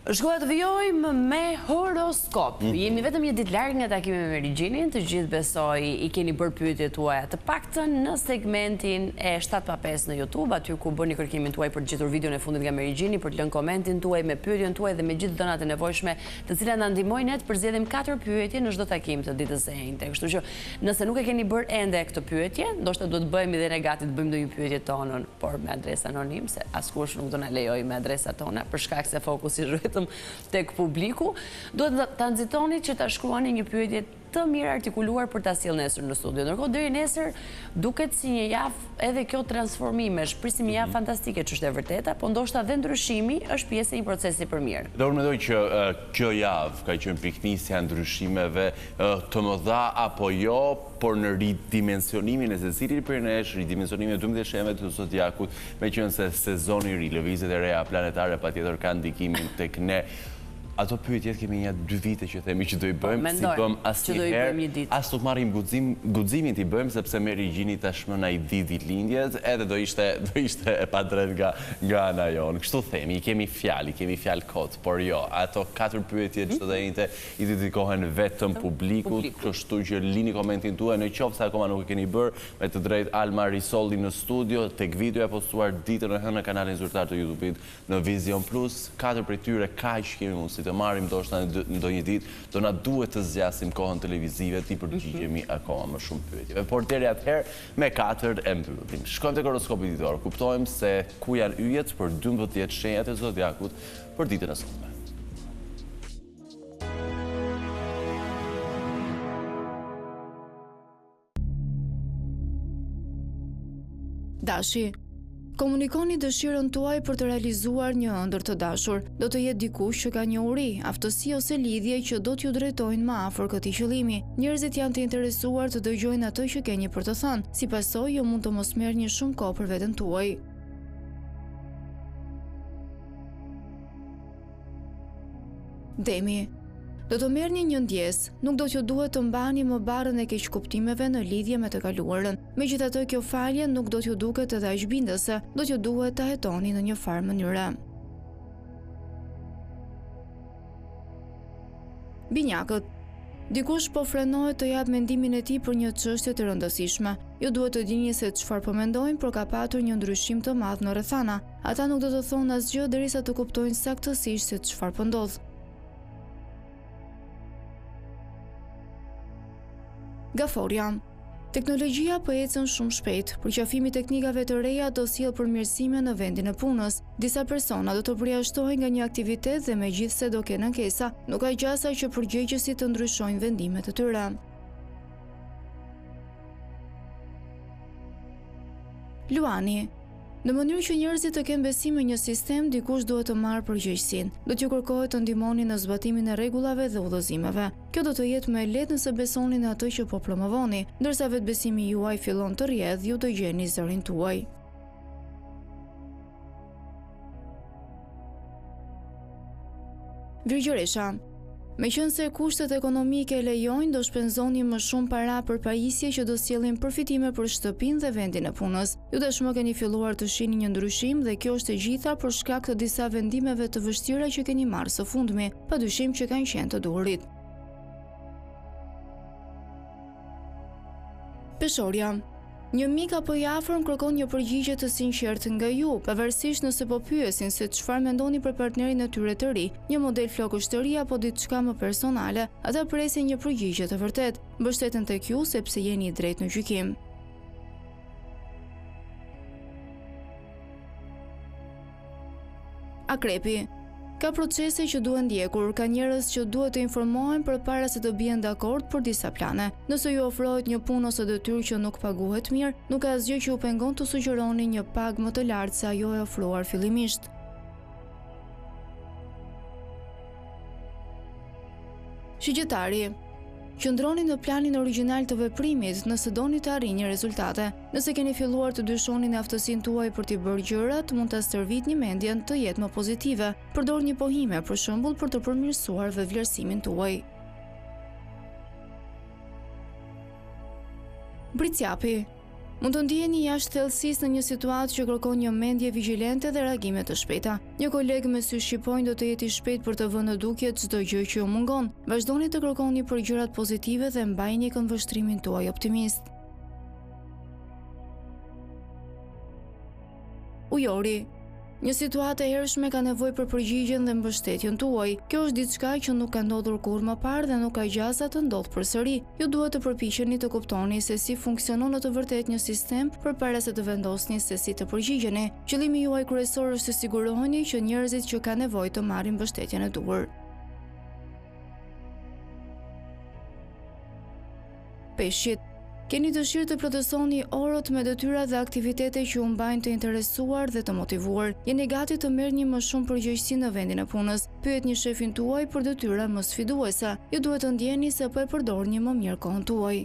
Shkoja të vijojmë me horoskop. Jemi vetëm një ditë larg nga takimi me Regjinin, të gjithë besoj i keni bërë pyetjet tuaja të paktën në segmentin e 7-5 në YouTube, aty ku bëni kërkimin tuaj për të gjetur videon e fundit nga Regjini, për të lënë komentin tuaj me pyetjen tuaj dhe me gjithë dhënat e nevojshme, të cilat na ndihmojnë ne të përzgjedhim 4 pyetje në çdo takim të ditës së njëjtë. Kështu që nëse nuk e keni bërë ende këtë pyetje, ndoshta duhet të bëhemi dhe ne gati të bëjmë ndonjë pyetje tonën, por me adresë anonim, se askush nuk do na lejojë me adresat tona për shkak se fokusi tek publiku, duhet ta nxitoni që ta shkruani një pyetje të mirë artikuluar për ta sjellë nesër në studio. Ndërkohë deri nesër duket si një javë edhe kjo transformimesh, prisim një javë fantastike, ç'është e vërteta, po ndoshta dhe ndryshimi është pjesë e një procesi për mirë. Dhe unë mendoj që kjo javë ka qenë piknisja ndryshimeve të mëdha apo jo, por në ridimensionimin e secilit prej nesh, ridimensionimin e 12 shemeve të zodiakut, meqense sezoni i ri, lëvizjet e reja planetare patjetër kanë ndikimin tek ne. Ato pyetjet kemi një 2 vite që themi që do i bëjmë, si bëm asnjëherë, as nuk marrim guximin t'i bëjmë, sepse me Regjini tashmë na i di ditëlindjet, edhe do ishte e padrejtë nga ana jonë. Kështu themi, i kemi fjalë kot, por jo, ato 4 pyetje çdo të njëjtë i dedikohen vetëm publikut, kështu që lini komentin tuaj, në qoftë se akoma nuk e keni bërë, me të drejtë Alma Risolli në studio, tek videoja postuar ditën e hënë në kanalin zyrtar të YouTube-it në Vision Plus, 4 prej tyre kaq kemi mundësi të marrim ndoshta ndonjë ditë, do na duhet të zgjasim kohën televizive ti përgjigjemi akoma më shumë pyetjeve. Por deri atëherë me 4 e mbyllim. Shkojmë tek horoskopi ditor. Kuptojmë se ku janë yjet për 12 shenjat e zodiakut për ditën e sotme. Dashi, komunikoni dëshirën tuaj për të realizuar një ëndër të dashur. Do të jetë dikush që ka një uri, aftësi ose lidhje që do t'ju drejtojnë më afër këtij qëllimi. Njerëzit janë të interesuar të dëgjojnë atë që keni për të thënë. Si pasojë, ju mund të mos merrni shumë kohë për veten tuaj. Demi, do të merrni një ndjesë, nuk do t'ju duhet të mbani më barrën e keqkuptimeve në lidhje me të kaluarën. Megjithatë, kjo falje nuk do t'ju duket edhe aq bindëse, do t'ju duhet ta hetoni në një farë mënyre. Binjakët, dikush po frenohet të jap mendimin e tij për një çështje të rëndësishme. Ju duhet të dini se çfarë po mendojnë, por ka patur një ndryshim të madh në rrethana. Ata nuk do të thonë asgjë derisa të kuptojnë saktësisht se çfarë po ndodh. Gaforia. Teknologjia po ecën shumë shpejt. Përqafimi i teknikave të reja do sjellë përmirësime në vendin e punës. Disa persona do të përjashtohen nga një aktivitet dhe megjithse do kenë ankesa, nuk ka gjasa që përgjegjësit të ndryshojnë vendimet e tyre. Luani. Në mënyrë që njerëzit të kenë besim në një sistem, dikush duhet të marrë përgjegjësinë. Do t'ju kërkohet të ndihmoni në zbatimin e rregullave dhe udhëzimeve. Kjo do të jetë më e lehtë nëse besoni në atë që po promovoni, ndërsa vetbesimi juaj fillon të rrjedhë, ju do gjeni zërin tuaj. Virgjëresha. Meqense kushtet ekonomike lejojnë, do shpenzoni më shumë para për pajisje që do sjellin përfitime për shtëpinë dhe vendin e punës. Ju tashmë keni filluar të shihni një ndryshim dhe kjo është e gjitha për shkak të disa vendimeve të vështira që keni marrë së fundmi, padyshim që kanë qenë të duhurit. Peshorja. Një mik apo i afërm kërkon një përgjigje të sinqertë nga ju, pavarësisht nëse po pyesin se çfarë mendoni për partnerin e tyre të ri, një model flokësh të ri apo diçka më personale, ata presin një përgjigje të vërtetë. Mbështeten tek ju sepse jeni i drejtë në gjykim. Akrepi. Ka procese që duhen ndjekur, ka njerëz që duhet të informohen përpara se të bien dakord për disa plane. Nëse ju ofrohet një punë ose detyrë që nuk paguhet mirë, nuk ka asgjë që ju pengon të sugjeroni një pagë më të lartë se ajo e ofruar fillimisht. Shigjetari. Qëndroni në planin origjinal të veprimit nëse doni të arrini rezultate. Nëse keni filluar të dyshoni në aftësinë tuaj për t'i bërë gjërat, mund ta stërvitni mendjen të jetë më pozitive. Përdor një pohime për shembull për të përmirësuar vlerësimin tuaj. Bricjapi. Mund të ndiheni jashtë thellësisë në një situatë që kërkon një mendje vigjilente dhe reagime të shpejta. Një kolegë me sy shqipojnë do të jeti shpejt për të vënë në dukje çdo gjë që ju mungon. Vazhdoni të kërkoni për gjërat pozitive dhe mbajini këndvështrimin tuaj optimist. Ujori. Një situatë e hershme ka nevojë për përgjigjen dhe mbështetjen tuaj. Kjo është diçka që nuk ka ndodhur kurrë më parë dhe nuk ka gjasa të ndodhë përsëri. Ju duhet të përpiqeni të kuptoni se si funksionon në të vërtetë një sistem përpara se të vendosni se si të përgjigjeni. Qëllimi juaj kryesor është të siguroheni që njerëzit që kanë nevojë të marrin mbështetjen e duhur. Peshqit. Keni dëshirë të plotësoni orët me detyra dhe aktivitete që ju mbajnë të interesuar dhe të motivuar. Jeni gati të merrni më shumë përgjegjësi në vendin e punës. Pyetni shefin tuaj për detyra më sfiduese. Ju duhet të ndjeni se po e përdorni më mirë kohën tuaj.